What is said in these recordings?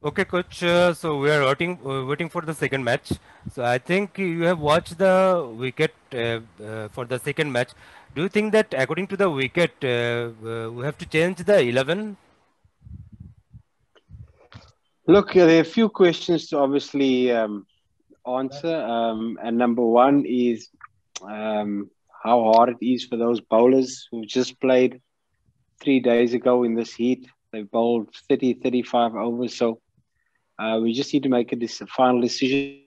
Okay, coach. So we are waiting for the second match. So I think you have watched the wicket for the second match. Do you think that according to the wicket, we have to change the 11? Look, there are a few questions to obviously answer. And number one is how hard it is for those bowlers who just played 3 days ago in this heat. They bowled 30, 35 overs. So we just need to make a final decision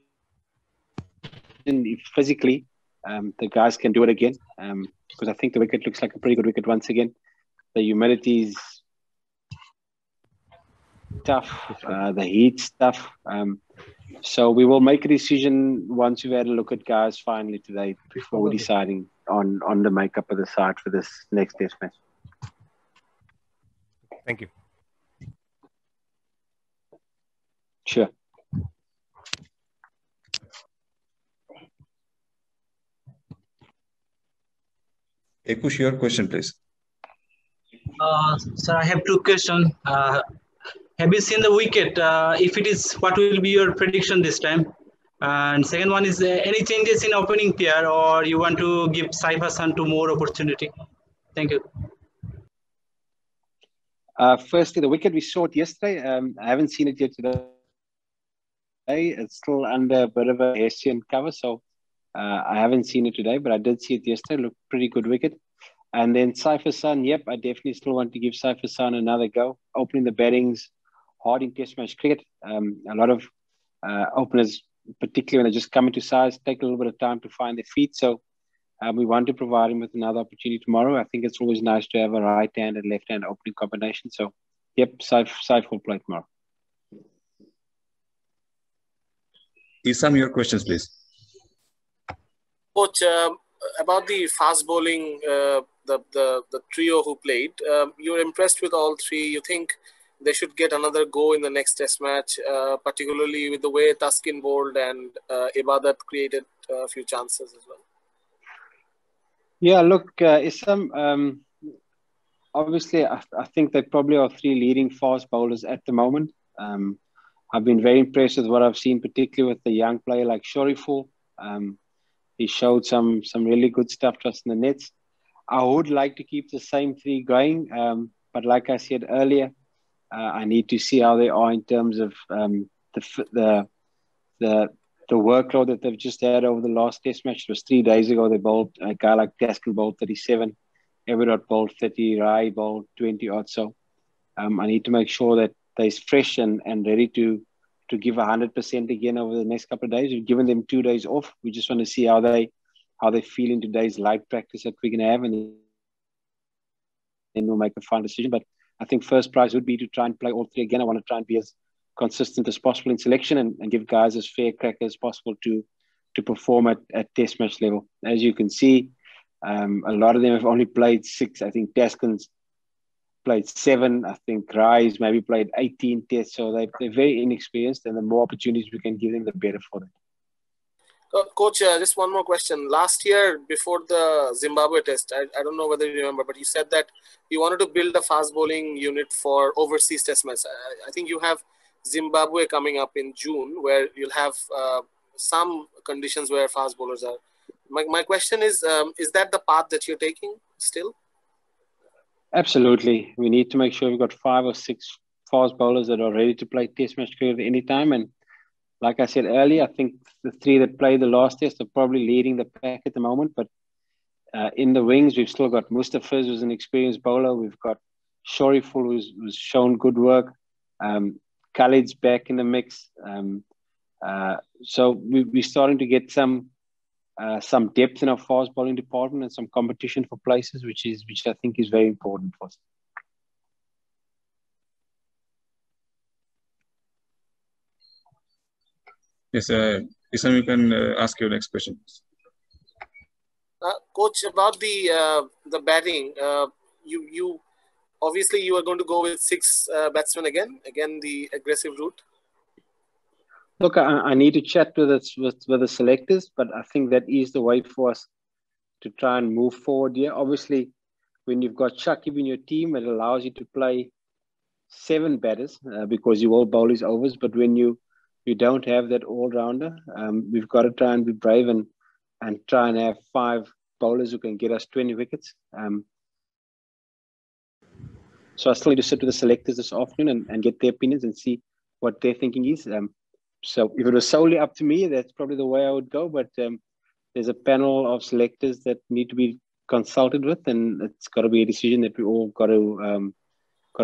if physically the guys can do it again. Because I think the wicket looks like a pretty good wicket once again. The humidity is tough, the heat's tough. So we will make a decision once we've had a look at guys finally today before we're deciding on the makeup of the side for this next test match. Thank you. Sure. Ekush, your question, please. Sir, I have two questions. Have you seen the wicket? If it is, what will be your prediction this time? And second one is any changes in opening pair, or you want to give Saif Hassan to more opportunity? Thank you. Firstly, the wicket, we saw it yesterday. I haven't seen it yet today. It's still under a bit of a Hessian cover, so I haven't seen it today, but I did see it yesterday. Looked pretty good wicket. And then Saif Hassan, yep, I definitely still want to give Saif Hassan another go. Opening the battings, hard in test match cricket. A lot of openers, particularly when they just come into size, take a little bit of time to find their feet. So we want to provide him with another opportunity tomorrow. I think it's always nice to have a right hand and left hand opening combination. So, yep, Saif will play tomorrow. Isam, your questions, please. Coach, about the fast bowling, the trio who played, you're impressed with all three. You think they should get another go in the next test match, particularly with the way Taskin bowled and Ibadat created a few chances as well? Yeah, look, Isam, obviously, I think they probably are three leading fast bowlers at the moment. I've been very impressed with what I've seen, particularly with the young player like Shoriful. He showed some really good stuff just in the nets. I would like to keep the same three going, but like I said earlier, I need to see how they are in terms of the workload that they've just had over the last test match. It was 3 days ago. They bowled a guy like Taskin bowled 37, Everett bowled 30, Rai bowled 20 odd. So I need to make sure that they're fresh and ready to give 100% again over the next couple of days. We've given them 2 days off. We just want to see how they feel in today's light practice that we're going to have, and then we'll make a final decision. But I think first prize would be to try and play all three again. I want to try and be as consistent as possible in selection and give guys as fair crack as possible to perform at test match level. As you can see, a lot of them have only played 6. I think Taskin's played 7. I think Rai's maybe played 18 tests. So they're very inexperienced, and the more opportunities we can give them, the better for them. Coach, just one more question. Last year, before the Zimbabwe test, I don't know whether you remember, but you said that you wanted to build a fast bowling unit for overseas test matches. I think you have Zimbabwe coming up in June, where you'll have some conditions where fast bowlers are. My question is that the path that you're taking still? Absolutely. We need to make sure we've got 5 or 6 fast bowlers that are ready to play test match cricket at any time. And like I said earlier, I think the 3 that played the last test are probably leading the pack at the moment. But in the wings, we've still got Mustafiz, who's an experienced bowler. We've got Shoriful, who's shown good work. Khalid's back in the mix. So we're starting to get some depth in our fast bowling department and some competition for places, which I think is very important for us. Yes, Isam, you can ask your next question. Coach, about the batting, you obviously you are going to go with 6 batsmen again the aggressive route. Look, I need to chat with the selectors, but I think that is the way for us to try and move forward here. Obviously, when you've got Shakib in your team, it allows you to play 7 batters because you will bowl his overs. But when you don't have that all-rounder, we've got to try and be brave and try and have 5 bowlers who can get us 20 wickets. So I still need to sit with the selectors this afternoon and get their opinions and see what their thinking is. So if it was solely up to me, that's probably the way I would go. But there's a panel of selectors that need to be consulted with, and it's got to be a decision that we all got to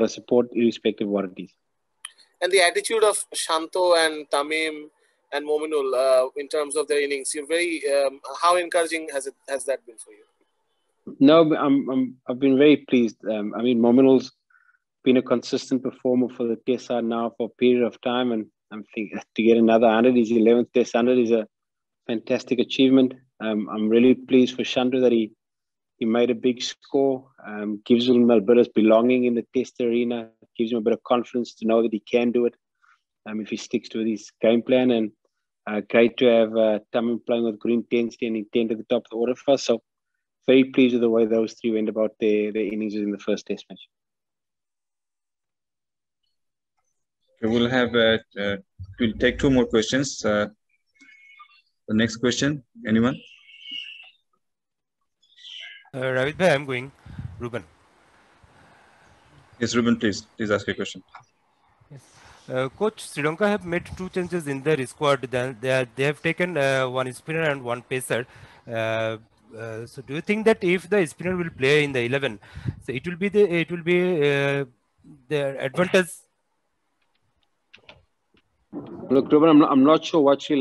support, irrespective of what it is. And the attitude of Shanto and Tamim and Mominul in terms of their innings, you're very. How encouraging has that been for you? No, I've been very pleased. Mominul's been a consistent performer for the Test side now for a period of time, and I'm thinking to get another 100, his 11th Test 100 is a fantastic achievement. I'm really pleased for Shanto that he made a big score. Gives him a bit of belonging in the Test arena. Gives him a bit of confidence to know that he can do it if he sticks to his game plan. And great to have Tamim playing with green intensity and intent at the top of the order for us. So very pleased with the way those 3 went about their innings in the first Test match. We'll have we'll take 2 more questions. The next question, anyone? Ravid bhai, I'm going. Ruben. Yes, Ruben, please ask your question. Yes. Coach, Sri Lanka have made 2 changes in their squad. They have taken 1 spinner and 1 pacer. So do you think that if the spinner will play in the 11, so it will be the advantage? Look, Ruben, I'm not sure what Sri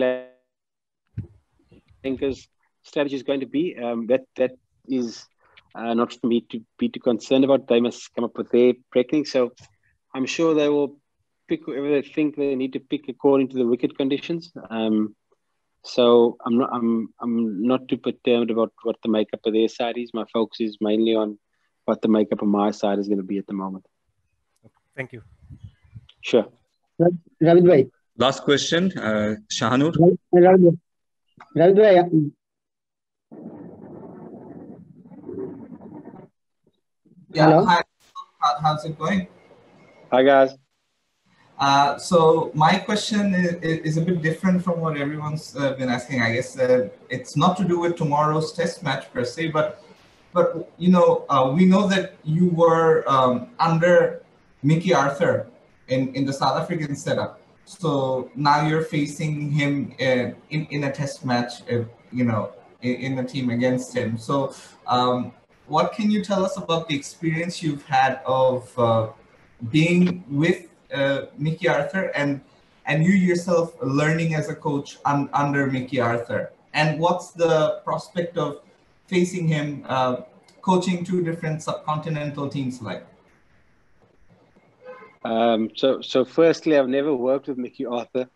Lanka's strategy is going to be. That is not for me to be too concerned about. They must come up with their reckoning. So I'm sure they will pick whoever they think they need to pick according to the wicket conditions. So I'm not too perturbed about what the makeup of their side is. My focus is mainly on what the makeup of my side is going to be at the moment. Thank you. Sure. Ravid bhai. Last question, Shahanur. Ravid bhai. Yeah. Hello. Hi. How's it going? Hi, guys. So my question is a bit different from what everyone's been asking. I guess it's not to do with tomorrow's Test match per se, but we know that you were under Mickey Arthur in the South African setup. So now you're facing him in a Test match, in a team against him. So what can you tell us about the experience you've had of being with Mickey Arthur and you yourself learning as a coach under Mickey Arthur? And what's the prospect of facing him coaching 2 different subcontinental teams like? So firstly, I've never worked with Mickey Arthur.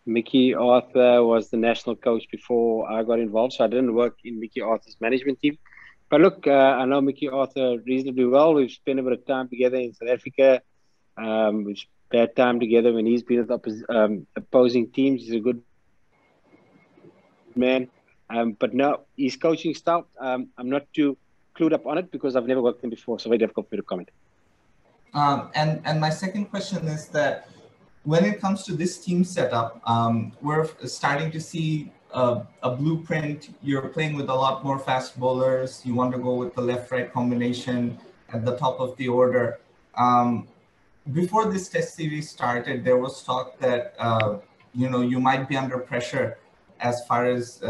Mickey Arthur was the national coach before I got involved, so I didn't work in Mickey Arthur's management team. But look, I know Mickey Arthur reasonably well. We've spent a bit of time together in South Africa. We've spent time together when he's been with opposing teams. He's a good man. But no, his coaching style, I'm not too clued up on it because I've never worked with him before, so very difficult for me to comment. And my second question is that when it comes to this team setup, we're starting to see a blueprint. You're playing with a lot more fast bowlers. You want to go with the left-right combination at the top of the order. Before this Test series started, there was talk that you might be under pressure as far as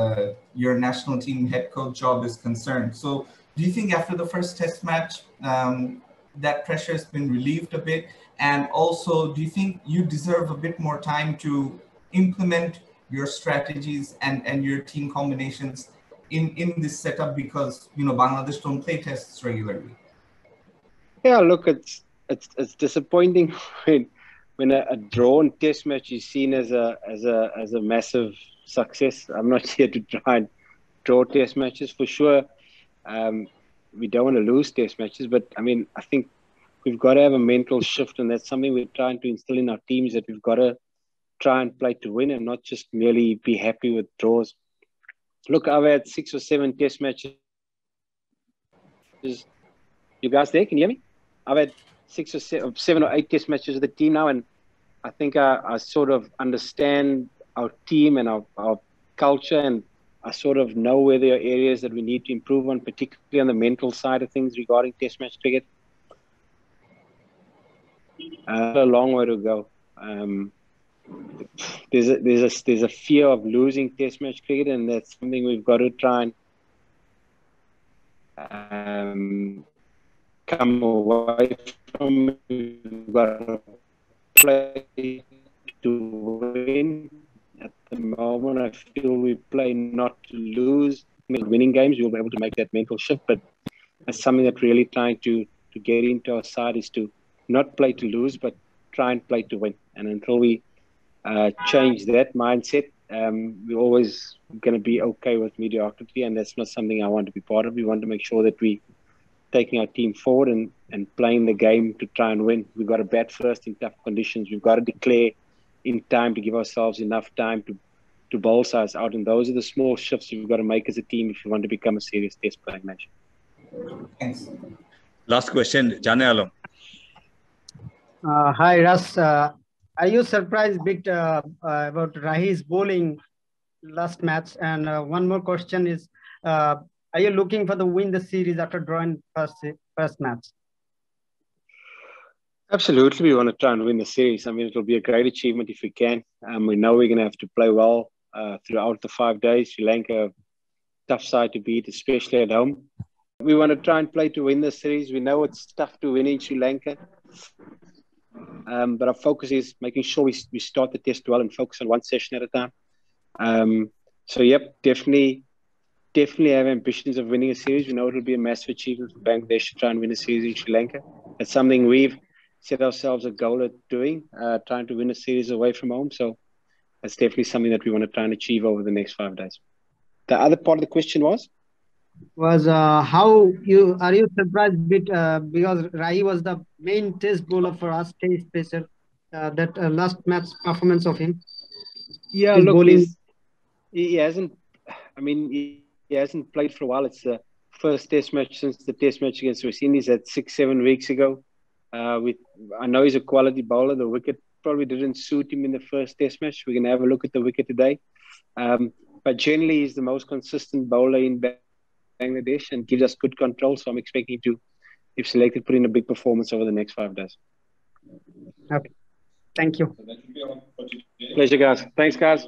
your national team head coach job is concerned. So do you think after the first Test match, that pressure has been relieved a bit? And also, do you think you deserve a bit more time to implement your strategies and your team combinations in this setup because, Bangladesh don't play tests regularly? Yeah, look, it's disappointing when a drawn Test match is seen as a massive success. I'm not here to try and draw Test matches for sure. We don't want to lose Test matches, but I think we've got to have a mental shift, and that's something we're trying to instill in our teams, that we've got to try and play to win and not just merely be happy with draws. Look, I've had 6 or 7 Test matches. You guys there? Can you hear me? I've had 7 or 8 test matches with the team now, and I think I sort of understand our team and our culture, and I sort of know where there are areas that we need to improve on, particularly on the mental side of things regarding test match cricket. A long way to go. There's a fear of losing test match cricket, and that's something we've got to try and come away from. We've got to play to win. At the moment, I feel we play not to lose. Winning games, we'll be able to make that mental shift, but that's something that really trying to get into our side is to not play to lose, but try and play to win. And until we change that mindset, we're always going to be okay with mediocrity, and that's not something I want to be part of. We want to make sure that we taking our team forward and playing the game to try and win. We've got to bat first in tough conditions. We've got to declare in time to give ourselves enough time to bowl size out. And those are the small shifts we've got to make as a team if you want to become a serious test playing nation. Thanks. Last question, Jane Alam. Hi, Ras. Are you surprised a bit about Rahi's bowling last match? And one more question is, are you looking for the win the series after drawing first match? Absolutely, we want to try and win the series. I mean, it'll be a great achievement if we can. We know we're going to have to play well throughout the 5 days. Sri Lanka, tough side to beat, especially at home. We want to try and play to win the series. We know it's tough to win in Sri Lanka. But our focus is making sure we start the test well and focus on one session at a time. So, yep, definitely have ambitions of winning a series. We know it'll be a massive achievement for Bangladesh to try and win a series in Sri Lanka. It's something we've set ourselves a goal at doing, trying to win a series away from home. So that's definitely something that we want to try and achieve over the next 5 days. The other part of the question was how are you surprised a bit because Rahi was the main test bowler for us, test pacer, that last match performance of him? Yeah, his look, bowling. he hasn't. I mean, he hasn't played for a while. It's the first test match since the test match against West Indies at 6-7 weeks ago. I know he's a quality bowler. The wicket probably didn't suit him in the first test match. We're going to have a look at the wicket today. But generally, he's the most consistent bowler in Bangladesh and gives us good control. So I'm expecting to, if selected, put in a big performance over the next 5 days. Okay. Thank you. Pleasure, guys. Thanks, guys.